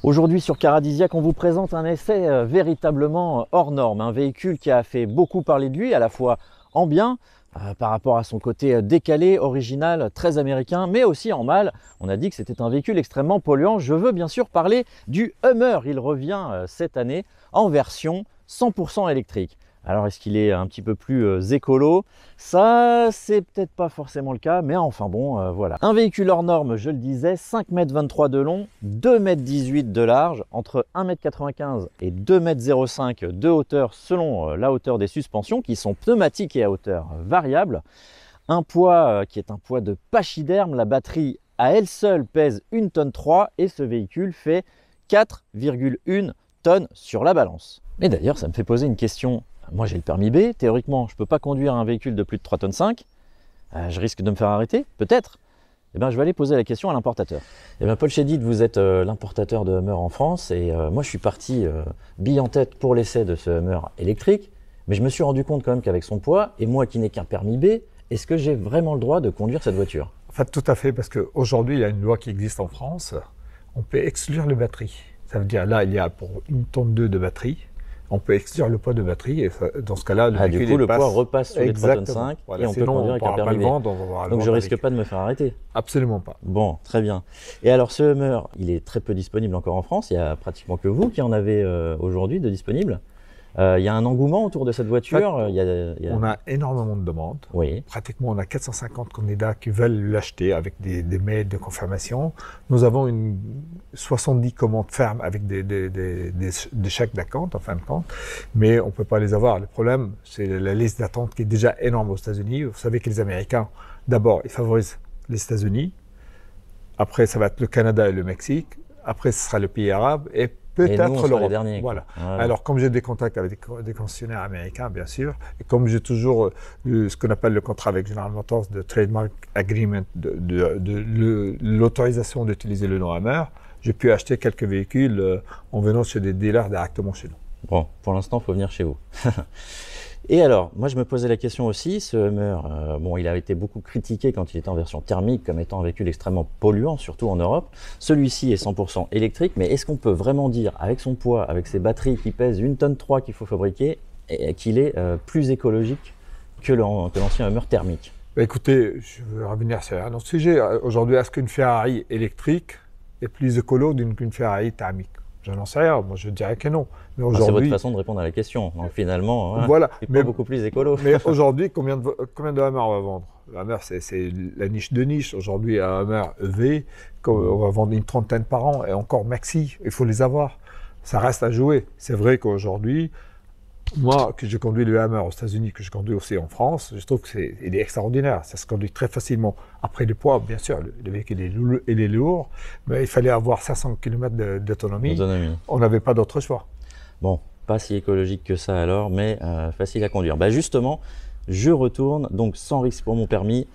Aujourd'hui sur Caradisiac, on vous présente un essai véritablement hors norme, un véhicule qui a fait beaucoup parler de lui, à la fois en bien, par rapport à son côté décalé, original, très américain, mais aussi en mal. On a dit que c'était un véhicule extrêmement polluant. Je veux bien sûr parler du Hummer. Il revient cette année en version 100% électrique. Alors est-ce qu'il est un petit peu plus écolo? Ça, c'est peut-être pas forcément le cas, mais enfin bon, voilà. Un véhicule hors norme, je le disais, 5,23 m de long, 2,18 m de large, entre 1,95 m et 2,05 m de hauteur selon la hauteur des suspensions, qui sont pneumatiques et à hauteur variable. Un poids qui est un poids de pachyderme. La batterie à elle seule pèse 1,3 tonne et ce véhicule fait 4,1 tonnes sur la balance. Et d'ailleurs, ça me fait poser une question. Moi, j'ai le permis B. Théoriquement, je ne peux pas conduire un véhicule de plus de 3,5 tonnes. Je risque de me faire arrêter, peut-être. Eh bien, je vais aller poser la question à l'importateur. Eh bien, Paul Chédid, vous êtes l'importateur de Hummer en France. Et moi, je suis parti bille en tête pour l'essai de ce Hummer électrique. Mais je me suis rendu compte quand même qu'avec son poids, et moi qui n'ai qu'un permis B, est-ce que j'ai vraiment le droit de conduire cette voiture? En fait, tout à fait, parce qu'aujourd'hui, il y a une loi qui existe en France. On peut exclure les batteries. Ça veut dire, là, il y a pour 1,2 tonne de batterie. On peut exclure le poids de batterie et dans ce cas-là, du coup, le poids repasse sur les 3,5 tonnes voilà, et on peut conduire avec un permis B. Donc je risque pas de me faire arrêter. Absolument pas. Bon, très bien. Et alors ce Hummer, il est très peu disponible encore en France. Il y a pratiquement que vous qui en avez aujourd'hui de disponible. Il y a un engouement autour de cette voiture. En fait, on a énormément de demandes. Oui. Pratiquement, on a 450 candidats qui veulent l'acheter avec des mails de confirmation. Nous avons 70 commandes fermes avec des chèques d'acompte, en fin de compte. Mais on ne peut pas les avoir. Le problème, c'est la liste d'attente qui est déjà énorme aux États-Unis. Vous savez que les Américains, d'abord, ils favorisent les États-Unis. Après, ça va être le Canada et le Mexique. Après, ce sera le pays arabe. Et peut-être les derniers. Voilà. Alors, comme j'ai des contacts avec des concessionnaires américains, bien sûr, et comme j'ai toujours ce qu'on appelle le contrat avec General Motors de Trademark Agreement, de l'autorisation d'utiliser le nom Hummer, j'ai pu acheter quelques véhicules en venant chez des dealers directement chez nous. Bon, pour l'instant, il faut venir chez vous. Et alors, moi je me posais la question aussi, ce Hummer, bon, il a été beaucoup critiqué quand il était en version thermique comme étant un véhicule extrêmement polluant, surtout en Europe. Celui-ci est 100% électrique, mais est-ce qu'on peut vraiment dire, avec son poids, avec ses batteries qui pèsent 1,3 tonne qu'il faut fabriquer, qu'il est plus écologique que l'ancien Hummer thermique? Bah, écoutez, je veux revenir sur un autre sujet. Aujourd'hui, est-ce qu'une Ferrari électrique est plus écolo qu'une Ferrari thermique? Je n'en sais rien, moi je dirais que non. Mais c'est votre façon de répondre à la question. Donc finalement, voilà, c'est pas beaucoup plus écolo. Mais aujourd'hui, combien de Hummer on va vendre? Hummer, c'est la niche de niche. Aujourd'hui, un Hummer EV, on va vendre une trentaine par an, et encore maxi, il faut les avoir. Ça reste à jouer. C'est vrai qu'aujourd'hui, moi, que je conduis le Hummer aux États-Unis, que je conduis aussi en France, je trouve qu'il est extraordinaire. Ça se conduit très facilement. Après le poids, bien sûr, le véhicule est lourd, mais il fallait avoir 500 km d'autonomie. On n'avait pas d'autre choix. Bon, pas si écologique que ça alors, mais facile à conduire. Bah justement, je retourne, donc sans risque pour mon permis,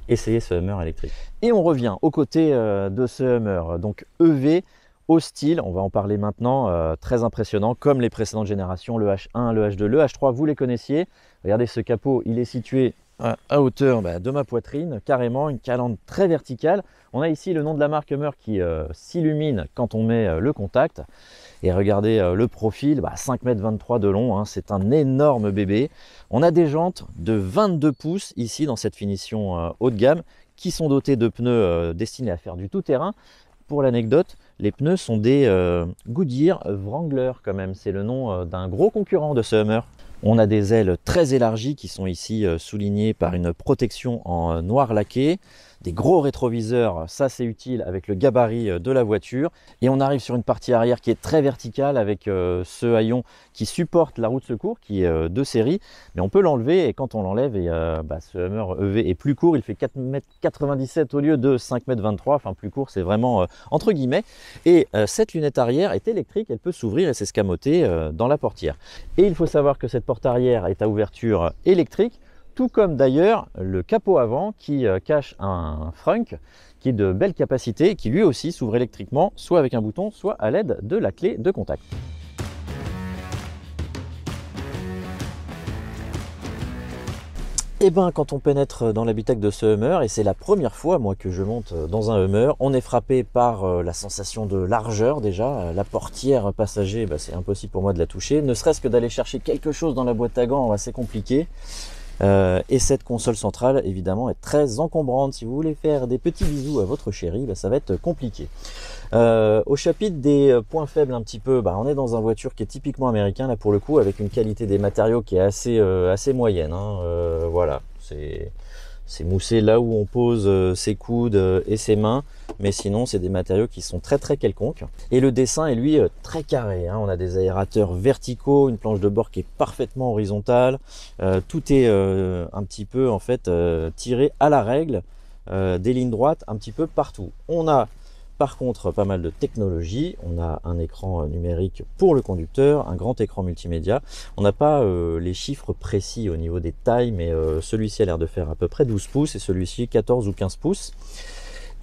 essayer ce Hummer électrique. Et on revient aux côtés de ce Hummer, donc EV, au style, on va en parler maintenant, très impressionnant, comme les précédentes générations, le H1, le H2, le H3, vous les connaissiez. Regardez ce capot, il est situé à hauteur de ma poitrine, carrément, une calandre très verticale. On a ici le nom de la marque Hummer qui s'illumine quand on met le contact. Et regardez le profil, 5,23 m de long, hein, c'est un énorme bébé. On a des jantes de 22 pouces ici dans cette finition haut de gamme qui sont dotées de pneus destinés à faire du tout-terrain. Pour l'anecdote, les pneus sont des Goodyear Wrangler quand même, c'est le nom d'un gros concurrent de ce Hummer. On a des ailes très élargies qui sont ici soulignées par une protection en noir laqué. Des gros rétroviseurs, ça c'est utile avec le gabarit de la voiture. Et on arrive sur une partie arrière qui est très verticale avec ce haillon qui supporte la roue de secours, qui est de série. Mais on peut l'enlever et quand on l'enlève, ce Hummer EV est plus court. Il fait 4,97 m au lieu de 5,23 m. Enfin plus court, c'est vraiment entre guillemets. Et cette lunette arrière est électrique, elle peut s'ouvrir et s'escamoter dans la portière. Et il faut savoir que cette porte arrière est à ouverture électrique. Tout comme d'ailleurs le capot avant qui cache un frunk qui est de belle capacité et qui lui aussi s'ouvre électriquement, soit avec un bouton, soit à l'aide de la clé de contact. Et ben quand on pénètre dans l'habitacle de ce Hummer, et c'est la première fois moi que je monte dans un Hummer, on est frappé par la sensation de largeur déjà. La portière passager, c'est impossible pour moi de la toucher, ne serait-ce que d'aller chercher quelque chose dans la boîte à gants, c'est compliqué. Et cette console centrale évidemment est très encombrante. Si vous voulez faire des petits bisous à votre chérie, ça va être compliqué. Au chapitre des points faibles un petit peu, on est dans une voiture qui est typiquement américain là pour le coup, avec une qualité des matériaux qui est assez moyenne, hein. Voilà, c'est moussé là où on pose ses coudes et ses mains, mais sinon c'est des matériaux qui sont très très quelconques. Et le dessin est lui très carré, hein. On a des aérateurs verticaux, une planche de bord qui est parfaitement horizontale, tout est un petit peu en fait tiré à la règle, des lignes droites un petit peu partout. On a par contre pas mal de technologie, on a un écran numérique pour le conducteur, un grand écran multimédia. On n'a pas les chiffres précis au niveau des tailles, mais celui-ci a l'air de faire à peu près 12 pouces et celui-ci 14 ou 15 pouces.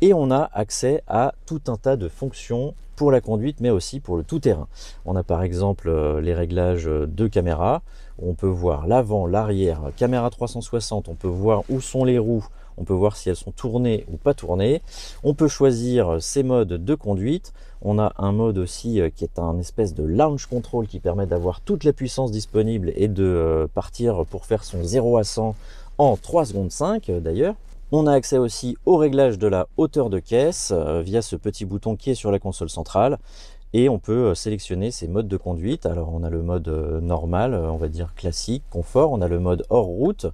Et on a accès à tout un tas de fonctions pour la conduite, mais aussi pour le tout-terrain. On a par exemple les réglages de caméra, on peut voir l'avant, l'arrière, caméra 360, on peut voir où sont les roues, on peut voir si elles sont tournées ou pas tournées. On peut choisir ses modes de conduite. On a un mode aussi qui est un espèce de launch control qui permet d'avoir toute la puissance disponible et de partir pour faire son 0 à 100 en 3 secondes 5 d'ailleurs. On a accès aussi au réglage de la hauteur de caisse via ce petit bouton qui est sur la console centrale. Et on peut sélectionner ses modes de conduite. Alors on a le mode normal, on va dire classique, confort. On a le mode hors route.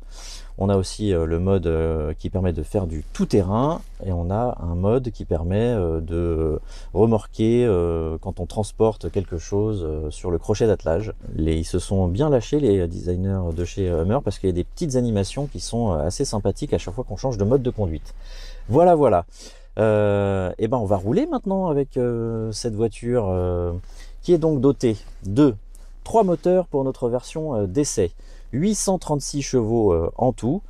On a aussi le mode qui permet de faire du tout-terrain. Et on a un mode qui permet de remorquer quand on transporte quelque chose sur le crochet d'attelage. Ils se sont bien lâchés les designers de chez Hummer parce qu'il y a des petites animations qui sont assez sympathiques à chaque fois qu'on change de mode de conduite. Voilà, voilà. Et on va rouler maintenant avec cette voiture qui est donc dotée de 3 moteurs pour notre version d'essai, 836 chevaux en tout,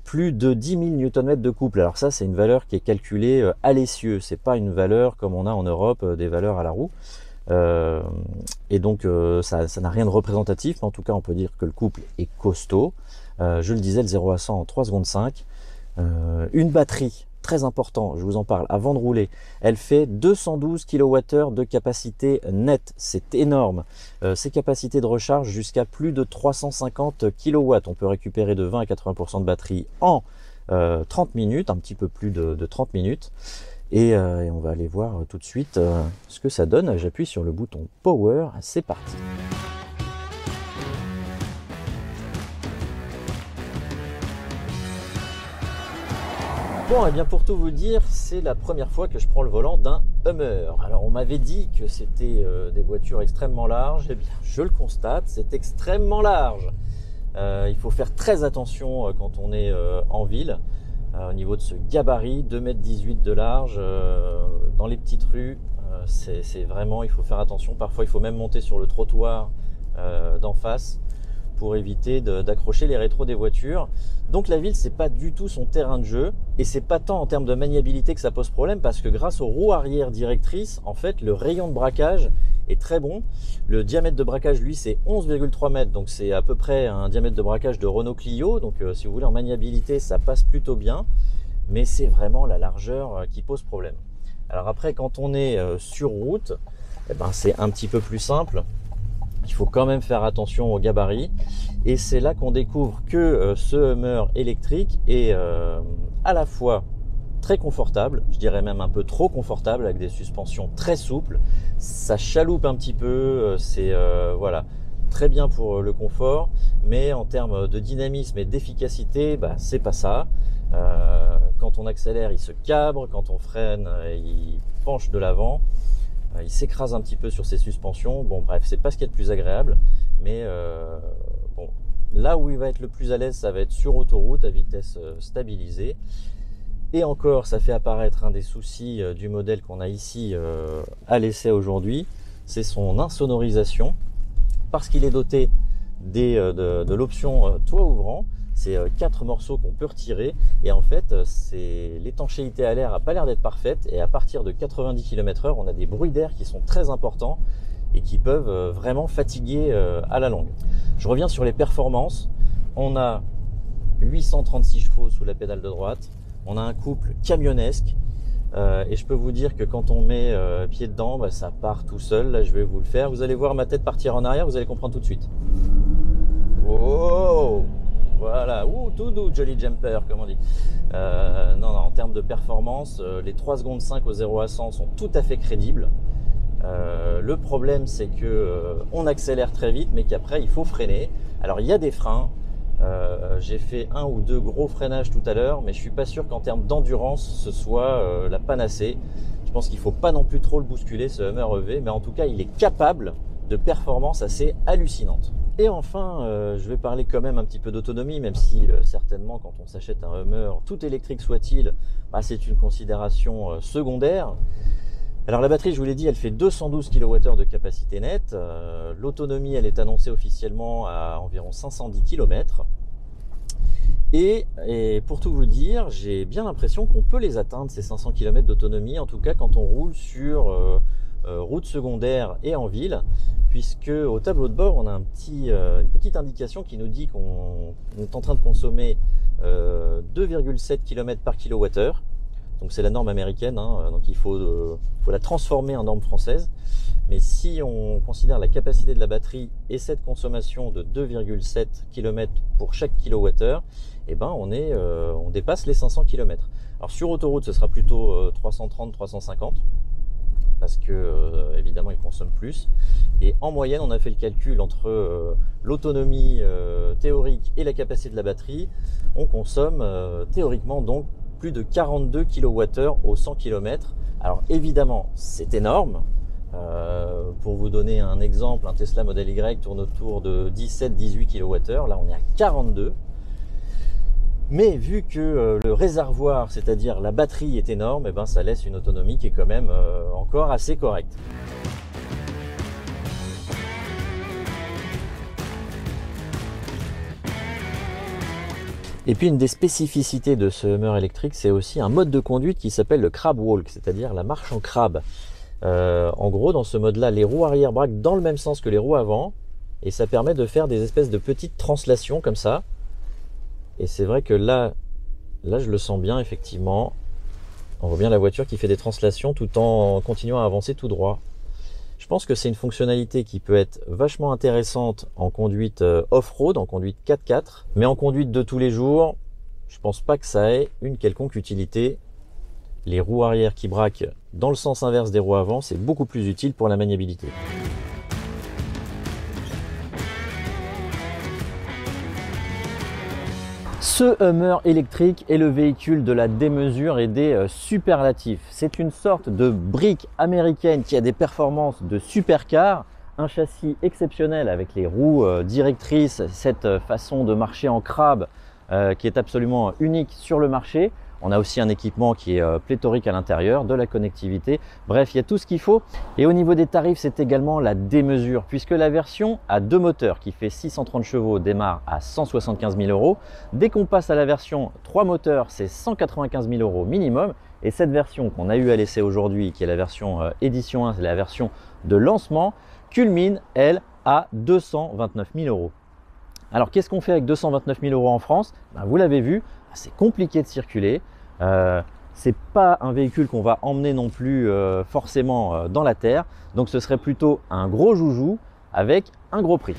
plus de 10 000 Nm de couple. Alors ça c'est une valeur qui est calculée à l'essieu, c'est pas une valeur comme on a en Europe, des valeurs à la roue. Et donc ça n'a rien de représentatif, mais en tout cas on peut dire que le couple est costaud. Je le disais, le 0 à 100 en 3 secondes 5. Une batterie, très important, je vous en parle avant de rouler, elle fait 212 kWh de capacité nette, c'est énorme. Ses capacités de recharge jusqu'à plus de 350 kW, on peut récupérer de 20 à 80% de batterie en 30 minutes, un petit peu plus de 30 minutes. Et on va aller voir tout de suite ce que ça donne. J'appuie sur le bouton Power, c'est parti. Bon, et bien pour tout vous dire, c'est la première fois que je prends le volant d'un Hummer. Alors on m'avait dit que c'était des voitures extrêmement larges, et bien je le constate, c'est extrêmement large. Il faut faire très attention quand on est en ville, au niveau de ce gabarit, 2,18 m de large, dans les petites rues, c'est vraiment, il faut faire attention. Parfois il faut même monter sur le trottoir d'en face pour éviter d'accrocher les rétros des voitures. Donc la ville, c'est pas du tout son terrain de jeu, et c'est pas tant en termes de maniabilité que ça pose problème, parce que grâce aux roues arrière directrices, en fait, le rayon de braquage est très bon. Le diamètre de braquage, lui, c'est 11,3 mètres, donc c'est à peu près un diamètre de braquage de Renault Clio. Donc si vous voulez, en maniabilité, ça passe plutôt bien, mais c'est vraiment la largeur qui pose problème. Alors après, quand on est sur route, c'est un petit peu plus simple. Il faut quand même faire attention au gabarit, et c'est là qu'on découvre que ce Hummer électrique est à la fois très confortable, je dirais même un peu trop confortable, avec des suspensions très souples. Ça chaloupe un petit peu, c'est voilà, très bien pour le confort, mais en termes de dynamisme et d'efficacité, c'est pas ça. Quand on accélère, il se cabre, quand on freine, il penche de l'avant. Il s'écrase un petit peu sur ses suspensions. Bon, bref, c'est pas ce qui est le plus agréable, mais bon, là où il va être le plus à l'aise, ça va être sur autoroute à vitesse stabilisée. Et encore, ça fait apparaître un des soucis du modèle qu'on a ici à l'essai aujourd'hui, c'est son insonorisation, parce qu'il est doté de l'option toit ouvrant. C'est 4 morceaux qu'on peut retirer, et en fait l'étanchéité à l'air n'a pas l'air d'être parfaite, et à partir de 90 km/h on a des bruits d'air qui sont très importants et qui peuvent vraiment fatiguer à la longue. Je reviens sur les performances. On a 836 chevaux sous la pédale de droite. On a un couple camionnesque. Et je peux vous dire que quand on met pied dedans, bah, ça part tout seul. Là, je vais vous le faire. Vous allez voir ma tête partir en arrière, vous allez comprendre tout de suite. Oh, voilà, ouh, tout doux, jolly jumper, comme on dit. Non, en termes de performance, les 3 secondes 5 au 0 à 100 sont tout à fait crédibles. Le problème, c'est que on accélère très vite, mais qu'après, il faut freiner. Alors, il y a des freins. J'ai fait 1 ou 2 gros freinages tout à l'heure, mais je suis pas sûr qu'en termes d'endurance, ce soit la panacée. Je pense qu'il faut pas non plus trop le bousculer, ce Hummer EV, mais en tout cas, il est capable de performances assez hallucinantes. Et enfin, je vais parler quand même un petit peu d'autonomie, même si certainement quand on s'achète un Hummer, tout électrique soit-il, bah, c'est une considération secondaire. Alors la batterie, je vous l'ai dit, elle fait 212 kWh de capacité nette. L'autonomie, elle est annoncée officiellement à environ 510 km. Et pour tout vous dire, j'ai bien l'impression qu'on peut les atteindre, ces 500 km d'autonomie, en tout cas quand on roule sur route secondaire et en ville, puisque au tableau de bord, on a une petite indication qui nous dit qu'on est en train de consommer 2,7 km par kWh. Donc c'est la norme américaine, hein, donc il faut la transformer en norme française. Mais si on considère la capacité de la batterie et cette consommation de 2,7 km pour chaque kWh, eh ben on dépasse les 500 km. Alors sur autoroute, ce sera plutôt 330-350, parce que évidemment il consomme plus. Et en moyenne, on a fait le calcul entre l'autonomie théorique et la capacité de la batterie. On consomme théoriquement donc plus de 42 kWh au 100 km. Alors évidemment, c'est énorme. Pour vous donner un exemple, un Tesla Model Y tourne autour de 17-18 kWh. Là, on est à 42. Mais vu que le réservoir, c'est-à-dire la batterie, est énorme, et ben, ça laisse une autonomie qui est quand même encore assez correcte. Et puis une des spécificités de ce Hummer électrique, c'est aussi un mode de conduite qui s'appelle le crab walk, c'est-à-dire la marche en crabe. En gros, dans ce mode-là, les roues arrière braquent dans le même sens que les roues avant, et ça permet de faire des espèces de petites translations comme ça. Et c'est vrai que là, je le sens bien, effectivement. On voit bien la voiture qui fait des translations tout en continuant à avancer tout droit. Je pense que c'est une fonctionnalité qui peut être vachement intéressante en conduite off-road, en conduite 4x4, mais en conduite de tous les jours, je pense pas que ça ait une quelconque utilité. Les roues arrière qui braquent dans le sens inverse des roues avant, c'est beaucoup plus utile pour la maniabilité. Ce Hummer électrique est le véhicule de la démesure et des superlatifs. C'est une sorte de brique américaine qui a des performances de supercar, un châssis exceptionnel avec les roues directrices, cette façon de marcher en crabe qui est absolument unique sur le marché. On a aussi un équipement qui est pléthorique à l'intérieur, de la connectivité. Bref, il y a tout ce qu'il faut. Et au niveau des tarifs, c'est également la démesure, puisque la version à 2 moteurs qui fait 630 chevaux démarre à 175 000 €. Dès qu'on passe à la version 3 moteurs, c'est 195 000 € minimum. Et cette version qu'on a eu à l'essai aujourd'hui, qui est la version édition 1, c'est la version de lancement, culmine, elle, à 229 000 €. Alors, qu'est-ce qu'on fait avec 229 000 € en France? Ben, vous l'avez vu, c'est compliqué de circuler. C'est pas un véhicule qu'on va emmener non plus forcément dans la terre. Donc, ce serait plutôt un gros joujou avec un gros prix.